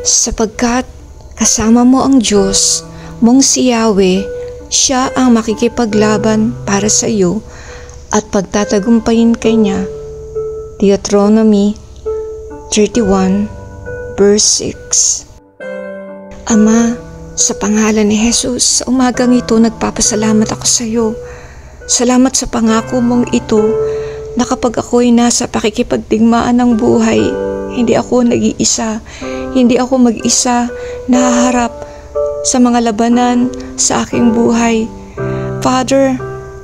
sapagkat kasama mo ang Diyos mong si Yahweh, siya ang makikipaglaban para sa iyo at pagtatagumpayin ka niya. Deuteronomy 31 verse 6. Ama, sa pangalan ni Jesus, sa umagang ito nagpapasalamat ako sa iyo. Salamat sa pangako mong ito na kapag ako'y nasa pakikipagdigmaan ng buhay, hindi ako nag-iisa, hindi ako mag-isa nahaharap sa mga labanan sa aking buhay. Father,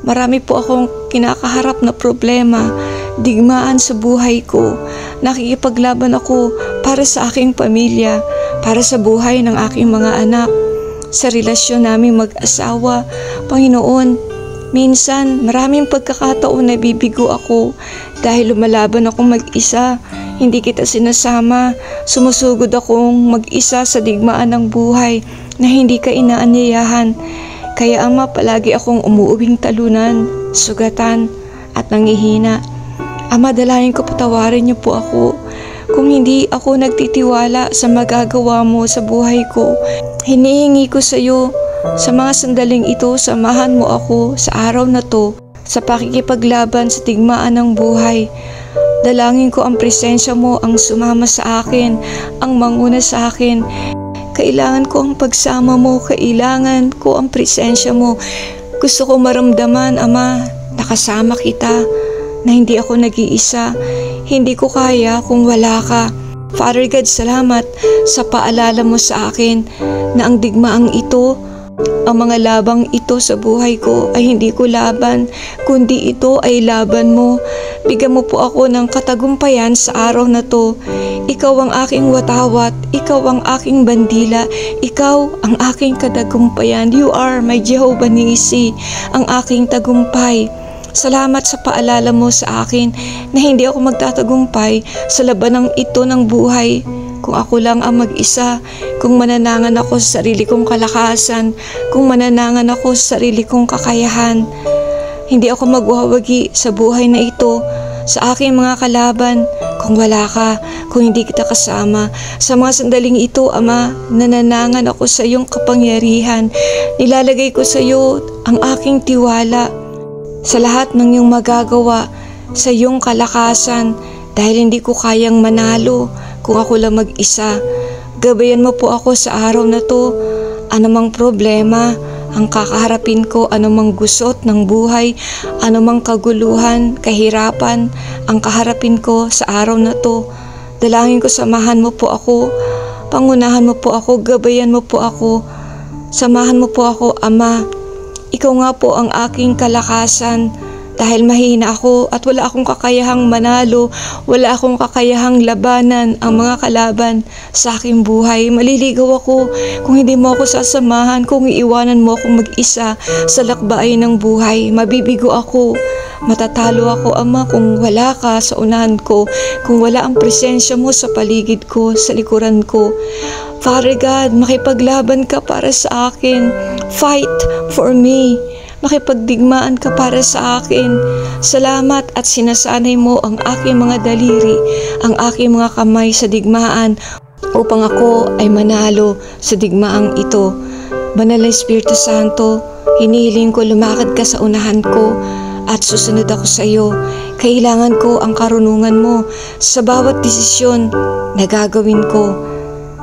marami po akong kinakaharap na problema, digmaan sa buhay ko. Nakikipaglaban ako para sa aking pamilya, para sa buhay ng aking mga anak, sa relasyon naming mag-asawa. Panginoon, minsan maraming pagkakataon na bibigo ako dahil lumalaban akong mag-isa. Hindi kita sinasama, sumusugod akong mag-isa sa digmaan ng buhay na hindi ka inaanyayahan. Kaya Ama, palagi akong umuubing talunan, sugatan at nangihina. Ama, dalayan ko, patawarin niyo po ako kung hindi ako nagtitiwala sa magagawa mo sa buhay ko. Hinihingi ko sa iyo sa mga sandaling ito, samahan mo ako sa araw na to sa pakikipaglaban sa digmaan ng buhay. Dalangin ko ang presensya mo ang sumama sa akin, ang manguna sa akin. Kailangan ko ang pagsama mo, kailangan ko ang presensya mo. Gusto ko maramdaman, Ama, nakasama kita, na hindi ako nag-iisa. Hindi ko kaya kung wala ka. Father God, salamat sa paalala mo sa akin na ang digmaang ito, ang mga labang ito sa buhay ko ay hindi ko laban, kundi ito ay laban mo. Bigyan mo po ako ng katagumpayan sa araw na to. Ikaw ang aking watawat, ikaw ang aking bandila, ikaw ang aking katagumpayan. You are my Jehovah Nisi, ang aking tagumpay. Salamat sa paalala mo sa akin na hindi ako magtatagumpay sa labanang ito ng buhay kung ako lang ang mag-isa, kung mananangan ako sa sarili kong kalakasan, kung mananangan ako sa sarili kong kakayahan. Hindi ako magwawagi sa buhay na ito sa aking mga kalaban kung wala ka, kung hindi kita kasama. Sa mga sandaling ito, Ama, nananangan ako sa iyong kapangyarihan. Nilalagay ko sa iyo ang aking tiwala sa lahat ng iyong magagawa, sa iyong kalakasan, dahil hindi ko kayang manalo kung ako lang mag-isa. Gabayan mo po ako sa araw na to. Anumang problema ang kakaharapin ko, anumang gusot ng buhay, anumang kaguluhan, kahirapan ang kaharapin ko sa araw na to. Dalangin ko, samahan mo po ako, pangunahan mo po ako, gabayan mo po ako, samahan mo po ako, Ama. Ikaw nga po ang aking kalakasan. Dahil mahina ako at wala akong kakayahang manalo, wala akong kakayahang labanan ang mga kalaban sa aking buhay. Maliligaw ako kung hindi mo ako sasamahan, kung iiwanan mo akong mag-isa sa lakbay ng buhay. Mabibigo ako, matatalo ako, Ama, kung wala ka sa unahan ko, kung wala ang presensya mo sa paligid ko, sa likuran ko. Father God, makipaglaban ka para sa akin. Fight for me. Makipagdigmaan ka para sa akin. Salamat at sinasanay mo ang aking mga daliri, ang aking mga kamay sa digmaan upang ako ay manalo sa digmaang ito. Banal na Espiritu Santo, hinihiling ko lumakad ka sa unahan ko at susunod ako sa iyo. Kailangan ko ang karunungan mo sa bawat desisyon na gagawin ko.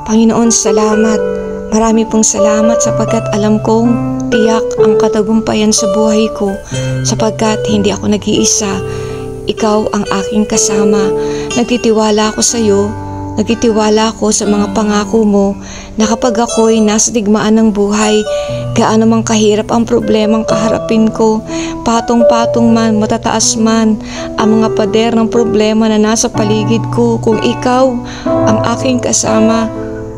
Panginoon, salamat. Marami pong salamat sapagkat alam kong tiyak ang katagumpayan sa buhay ko sapagkat hindi ako nag-iisa. Ikaw ang aking kasama. Nagtitiwala ako sa iyo. Nagtitiwala ako sa mga pangako mo na kapag ako'y nasa digmaan ng buhay, gaano mang kahirap ang problemang kaharapin ko, patong-patong man, matataas man, ang mga pader ng problema na nasa paligid ko, kung ikaw ang aking kasama,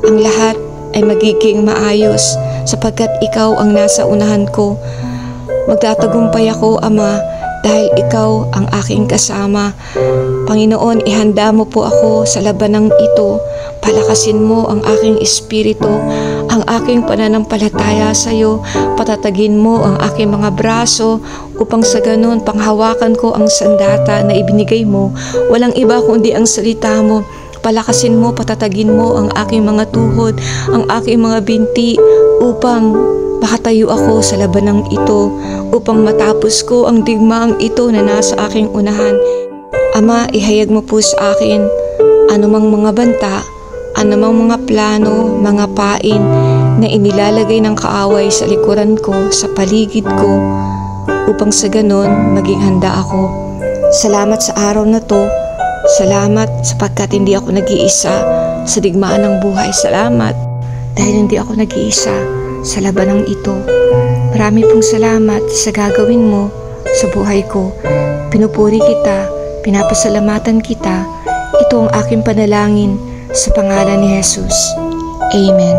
ang lahat ay magiging maayos sapagkat ikaw ang nasa unahan ko. Magtatagumpay ako, Ama, dahil ikaw ang aking kasama. Panginoon, ihanda mo po ako sa labanang ito. Palakasin mo ang aking espiritu, ang aking pananampalataya sa iyo. Patatagin mo ang aking mga braso upang sa ganun panghawakan ko ang sandata na ibinigay mo. Walang iba kundi ang salita mo. palakasin mo, patatagin mo ang aking mga tuhod, ang aking mga binti, upang makatayo ako sa labanang ito, upang matapos ko ang digmaang ito na nasa aking unahan. Ama, ihayag mo po sa akin anumang mga banta, anumang mga plano, mga pain na inilalagay ng kaaway sa likuran ko, sa paligid ko, upang sa ganon maging handa ako. Salamat sa araw na to. Salamat sapagkat hindi ako nag-iisa sa digmaan ng buhay. Salamat dahil hindi ako nag-iisa sa labanang ito. Marami pong salamat sa gagawin mo sa buhay ko. Pinupuri kita, pinapasalamatan kita. Ito ang aking panalangin sa pangalan ni Jesus. Amen.